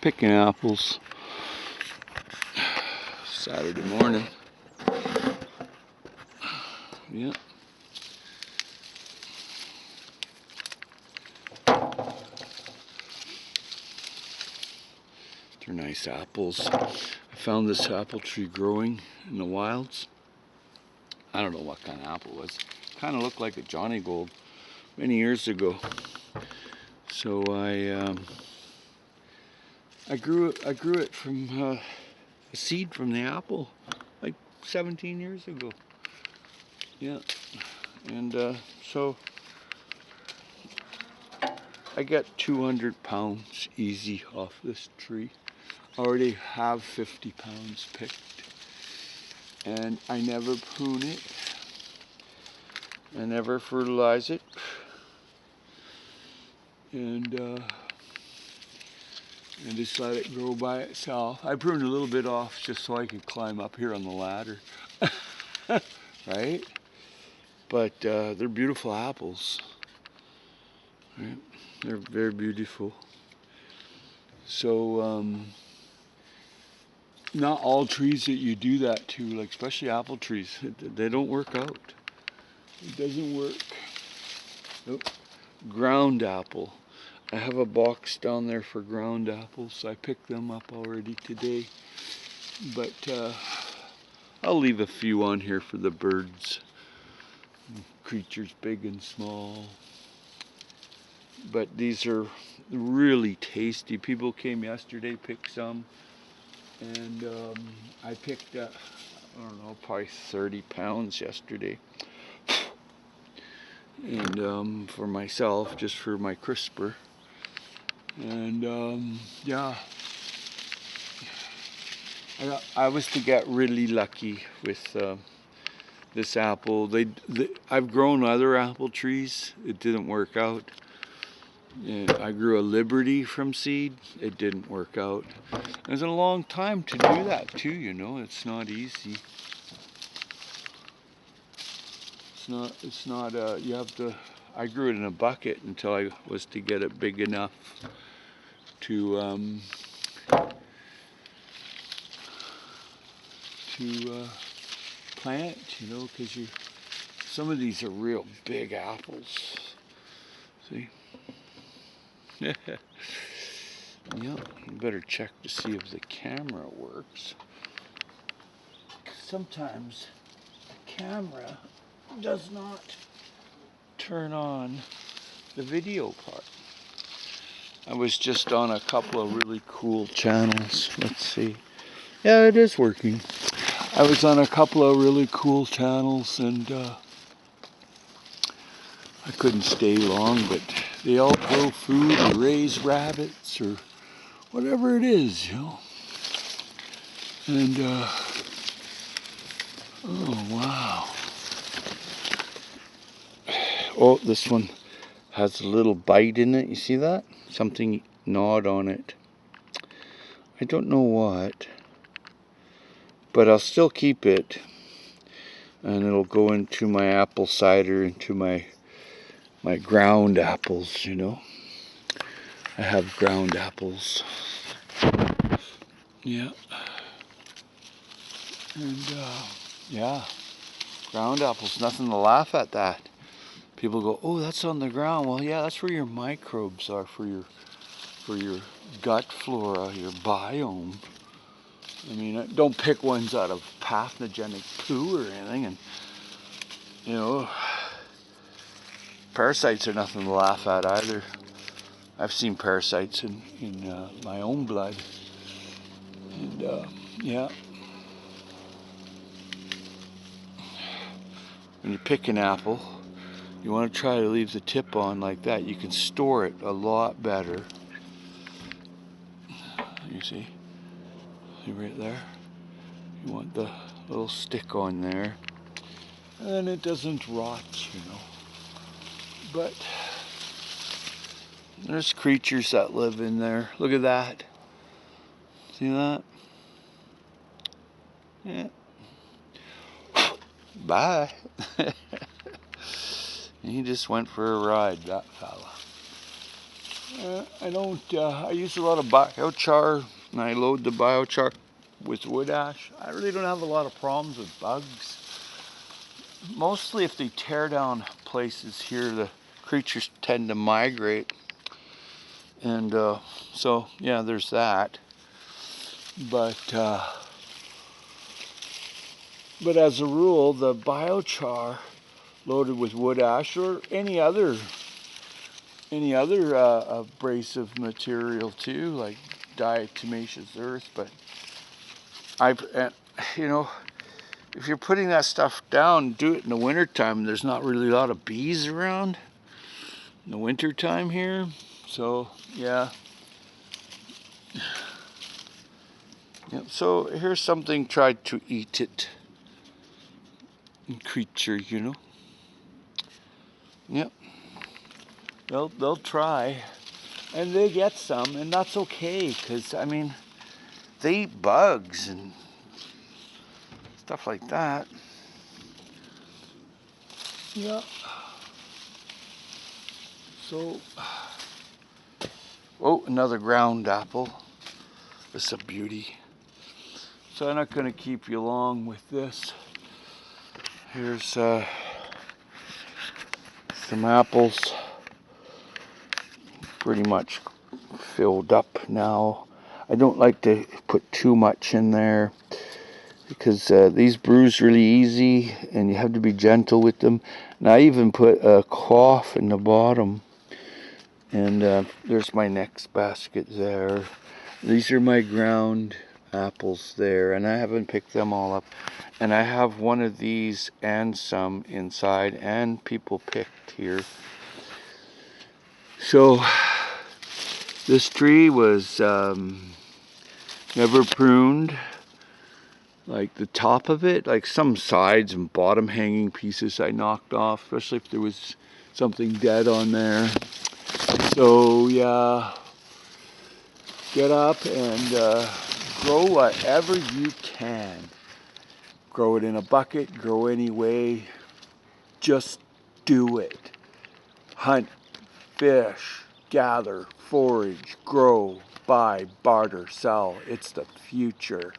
picking apples. Saturday morning. Yeah. They're nice apples. I found this apple tree growing in the wilds. I don't know what kind of apple it was. Kind of looked like a Johnny Gold many years ago. So I grew it from a seed from the apple like 17 years ago. Yeah, and so I got 200 pounds easy off this tree. I already have 50 pounds picked, and I never prune it. I never fertilize it, and just let it grow by itself. I pruned a little bit off just so I could climb up here on the ladder, right? But they're beautiful apples, right? They're very beautiful. So not all trees that you do that to, like especially apple trees, they don't work out. It doesn't work. Nope. Ground apple. I have a box down there for ground apples. I picked them up already today. But I'll leave a few on here for the birds. Creatures big and small. But these are really tasty. People came yesterday, picked some. And I picked, I don't know, probably 30 pounds yesterday. And for myself, just for my crisper. And yeah, I was to get really lucky with this apple. I've grown other apple trees. It didn't work out. And I grew a Liberty from seed. It didn't work out. It was a long time to do that too, you know. It's not easy. It's not, you have to, I grew it in a bucket until I was to get it big enough to plant, you know, because some of these are real big apples. See? Yeah, you better check to see if the camera works. Sometimes the camera does not turn on the video part. I was just on a couple of really cool channels. Let's see. Yeah, it is working. I was on a couple of really cool channels, and I couldn't stay long, but they all grow food or raise rabbits or whatever it is, you know. And oh wow. Oh, this one has a little bite in it. You see that? Something gnawed on it. I don't know what, but I'll still keep it, and it'll go into my apple cider, into my ground apples, you know. I have ground apples. Yeah. And yeah, ground apples, nothing to laugh at that. People go, oh, that's on the ground. Well, yeah, that's where your microbes are, for your gut flora, your biome. I mean, don't pick ones out of pathogenic poo or anything. And, you know, parasites are nothing to laugh at either. I've seen parasites in my own blood. And, yeah. When you pick an apple, you want to try to leave the tip on like that. You can store it a lot better. You see right there? You want the little stick on there. And it doesn't rot, you know. But there's creatures that live in there. Look at that. See that? Yeah. Bye. He just went for a ride, that fella. I don't, I use a lot of biochar, and I load the biochar with wood ash. I really don't have a lot of problems with bugs. Mostly if they tear down places here, the creatures tend to migrate. And so, yeah, there's that. But as a rule, the biochar loaded with wood ash or any other abrasive material too, like diatomaceous earth. But you know, if you're putting that stuff down, do it in the wintertime. There's not really a lot of bees around in the wintertime here. So, yeah. Yep, so here's something tried to eat it. Creature, you know. Yep. They'll try. And they get some, and that's okay, because, I mean, they eat bugs and stuff like that. Yeah. So, oh, another ground apple. It's a beauty. So I'm not going to keep you long with this. Here's some apples. Pretty much filled up now. I don't like to put too much in there because these bruise really easy and you have to be gentle with them. And I even put a cloth in the bottom. And there's my next basket there. These are my ground apples there, and I haven't picked them all up. And I have one of these and some inside, and people picked here. So this tree was never pruned. Like the top of it, like some sides and bottom hanging pieces I knocked off, especially if there was something dead on there. So yeah, get up and grow whatever you can. Grow it in a bucket, grow any way, just do it. Hunt, fish, gather, forage, grow, buy, barter, sell. It's the future.